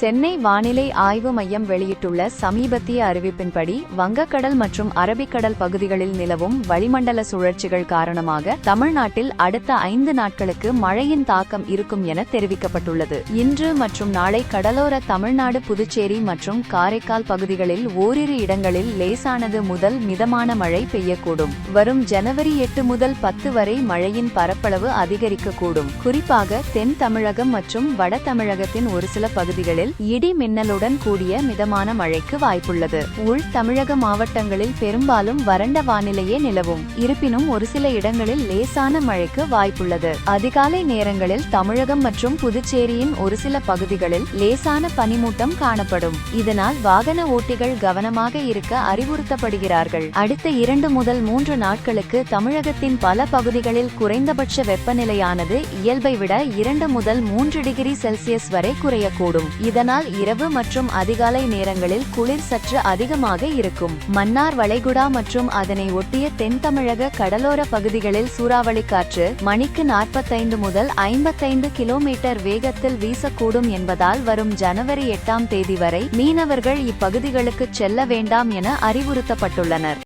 சென்னை வானிலை ஆய்வு மையம் வெளியிட்டுள்ள சமீபத்திய அறிவிப்பின்படி வங்கக்கடல் மற்றும் அரபிக்கடல் பகுதிகளில் நிலவும் வளிமண்டல சுழற்சிகள் காரணமாக தமிழ்நாட்டில் அடுத்த 5 நாட்களுக்கு மழையின் தாக்கம் இருக்கும் என தெரிவிக்கப்பட்டுள்ளது. இன்று மற்றும் நாளை கடலோர தமிழ்நாடு, புதுச்சேரி மற்றும் காரைக்கால் பகுதிகளில் ஓரிரு இடங்களில் லேசானது முதல் மிதமான மழை பெய்யக்கூடும். வரும் ஜனவரி 8 முதல் 10 வரை மழையின் பரப்பளவு அதிகரிக்கக்கூடும். குறிப்பாக தென் தமிழகம் மற்றும் வட தமிழகத்தின் ஒரு சில பகுதிகளில் இடி மின்னலுடன் கூடிய மிதமான மழைக்கு வாய்ப்புள்ளது. உள் தமிழக மாவட்டங்களில் பெரும்பாலும் வறண்ட வானிலையே நிலவும். இருப்பினும் ஒரு சில இடங்களில் லேசான மழைக்கு வாய்ப்புள்ளது. அதிகாலை நேரங்களில் தமிழகம் மற்றும் புதுச்சேரியின் ஒரு சில பகுதிகளில் லேசான பனிமூட்டம் காணப்படும். இதனால் வாகன ஓட்டிகள் கவனமாக இருக்க அறிவுறுத்தப்படுகிறார்கள். அடுத்த 2 முதல் 3 நாட்களுக்கு தமிழகத்தின் பல பகுதிகளில் குறைந்தபட்ச வெப்பநிலையானது இயல்பை விட 2 முதல் 3 டிகிரி செல்சியஸ் வரை குறையக்கூடும். இதனால் இரவு மற்றும் அதிகாலை நேரங்களில் குளிர் சற்று அதிகமாக இருக்கும். மன்னார் வளைகுடா மற்றும் அதனை ஒட்டிய தென் தமிழக கடலோர பகுதிகளில் சூறாவளி காற்று மணிக்கு 45 முதல் 55 கிலோமீட்டர் வேகத்தில் வீசக்கூடும் என்பதால் வரும் ஜனவரி 8ஆம் தேதி வரை மீனவர்கள் இப்பகுதிகளுக்கு செல்ல வேண்டாம் என அறிவுறுத்தப்பட்டுள்ளனர்.